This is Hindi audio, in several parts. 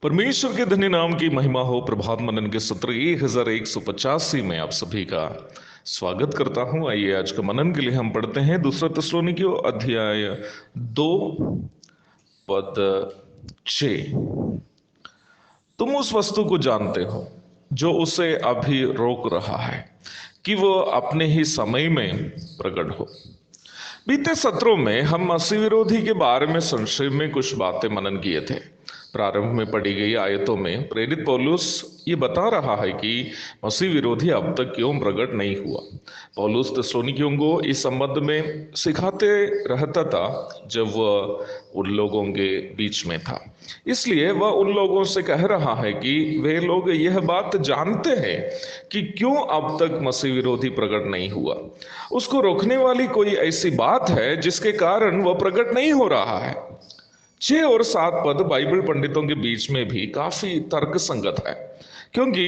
परमेश्वर के धन्य नाम की महिमा हो। प्रभात मनन के सत्र 1185 में आप सभी का स्वागत करता हूं। आइए आज का मनन के लिए हम पढ़ते हैं दूसरा थिस्सलुनीकियों अध्याय 2 पद 6। तुम उस वस्तु को जानते हो जो उसे अभी रोक रहा है कि वो अपने ही समय में प्रकट हो। बीते सत्रों में हम मसीह विरोधी के बारे में संक्षेप में कुछ बातें मनन किए थे। प्रारंभ में पढ़ी गई आयतों में प्रेरित पौलुस ये बता रहा है कि मसीह विरोधी अब तक क्यों प्रकट नहीं हुआ। पौलुस थिस्सलुनीकियों को इस संबंध में सिखाते रहता था जब वह उन लोगों के बीच में था। इसलिए वह उन लोगों से कह रहा है कि वे लोग यह बात जानते हैं कि क्यों अब तक मसीह विरोधी प्रकट नहीं हुआ। उसको रोकने वाली कोई ऐसी बात है जिसके कारण वह प्रकट नहीं हो रहा है। 6 और 7 पद बाइबल पंडितों के बीच में भी काफी तर्क संगत है, क्योंकि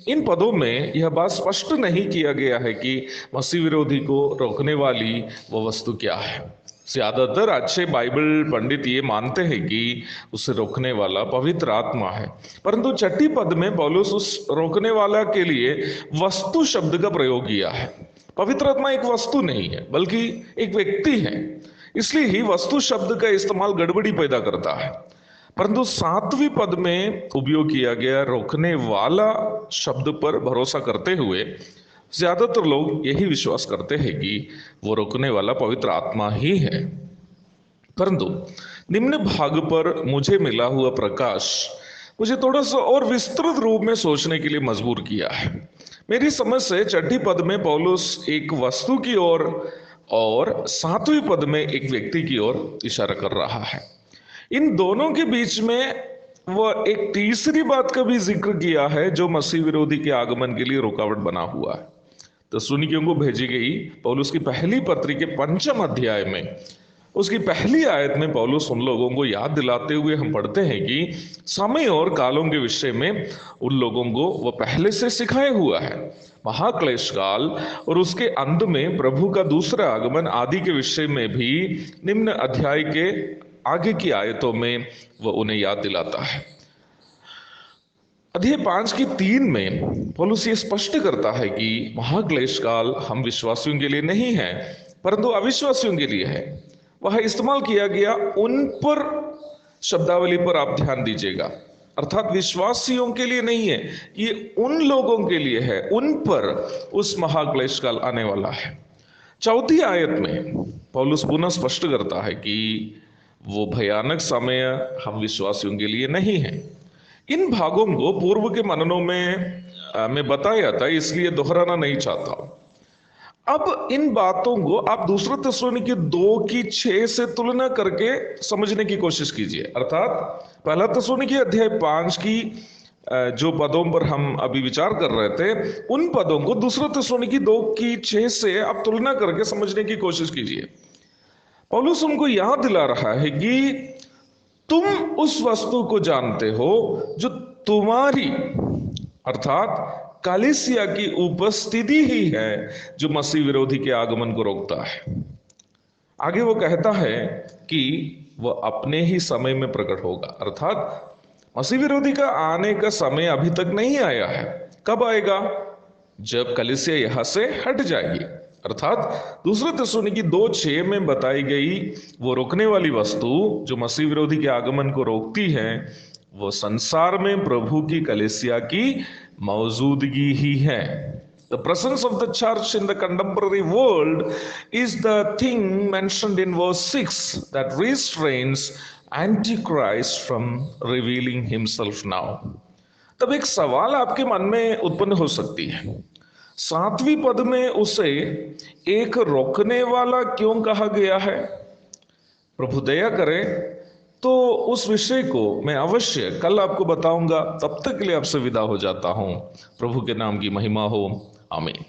इन पदों में यह बात स्पष्ट नहीं किया गया है कि मसीह विरोधी को रोकने वाली वो वस्तु क्या है। ज्यादातर अच्छे बाइबल पंडित ये मानते हैं कि उसे रोकने वाला पवित्र आत्मा है, परंतु 6 पद में पौलुस उस रोकने वाला के लिए वस्तु शब्द का प्रयोग किया है। पवित्र आत्मा एक वस्तु नहीं है बल्कि एक व्यक्ति है, इसलिए ही वस्तु शब्द का इस्तेमाल गड़बड़ी पैदा करता है। परंतु 7वें पद में उपयोग किया गया रोकने वाला शब्द पर भरोसा करते हुए ज्यादातर लोग यही विश्वास करते हैं कि वो रोकने वाला पवित्र आत्मा ही है। परंतु निम्न भाग पर मुझे मिला हुआ प्रकाश मुझे थोड़ा सा और विस्तृत रूप में सोचने के लिए मजबूर किया है। मेरी समझ से 6 पद में पौलुस एक वस्तु की ओर और 7वें पद में एक व्यक्ति की ओर इशारा कर रहा है। इन दोनों के बीच में वह एक तीसरी बात का भी जिक्र किया है जो मसीह विरोधी के आगमन के लिए रुकावट बना हुआ है। थिस्सलुनीकियों को भेजी गई पौलुस की पहली पत्री के 5वें अध्याय में उसकी पहली आयत में पौलुस उन लोगों को याद दिलाते हुए हम पढ़ते हैं कि समय और कालों के विषय में उन लोगों को वह पहले से सिखाया हुआ है। महाक्लेश काल और उसके अंत में प्रभु का दूसरा आगमन आदि के विषय में भी निम्न अध्याय के आगे की आयतों में वह उन्हें याद दिलाता है। अध्याय 5 की 3 में पौलुस ये स्पष्ट करता है कि महाक्लेश काल हम विश्वासियों के लिए नहीं है परंतु अविश्वासियों के लिए है। वह इस्तेमाल किया गया उन पर शब्दावली पर आप ध्यान दीजिएगा, अर्थात विश्वासियों के लिए नहीं है, ये उन लोगों के लिए है, उन पर उस महाक्लेश काल आने वाला है। 4थी आयत में पौलुस पुनः स्पष्ट करता है कि वो भयानक समय हम विश्वासियों के लिए नहीं है। इन भागों को पूर्व के मननों में बताया था, इसलिए दोहराना नहीं चाहता। अब इन बातों को आप दूसरा थिस्सलुनीकियों 2 की 6 से तुलना करके समझने की कोशिश कीजिए। अर्थात पहला थिस्सलुनीकियों अध्याय 5 की जो पदों पर हम अभी विचार कर रहे थे, उन पदों को दूसरा थिस्सलुनीकियों 2 की 6 से आप तुलना करके समझने की कोशिश कीजिए। पौलुस उनको याद दिला रहा है कि तुम उस वस्तु को जानते हो जो तुम्हारी अर्थात कलीसिया की उपस्थिति ही है जो मसीह विरोधी के आगमन को रोकता है। आगे वो कहता है कि वह अपने ही समय में प्रकट होगा, अर्थात मसीह विरोधी का आने का समय अभी तक नहीं आया है। कब आएगा? जब कलीसिया यहां से हट जाएगी। अर्थात दूसरे थिस्सलुनीकियों 2:6 में बताई गई वो रोकने वाली वस्तु जो मसीह विरोधी के आगमन को रोकती है, वो संसार में प्रभु की कलीसिया की मौजूदगी ही है। The presence of the church in the contemporary world is the thing mentioned in verse 6 that restrains Antichrist from revealing himself now. तब एक सवाल आपके मन में उत्पन्न हो सकती है, 7वें पद में उसे एक रोकने वाला क्यों कहा गया है? प्रभु दया करे तो उस विषय को मैं अवश्य कल आपको बताऊंगा। तब तक के लिए आपसे विदा हो जाता हूं। प्रभु के नाम की महिमा हो। आमीन।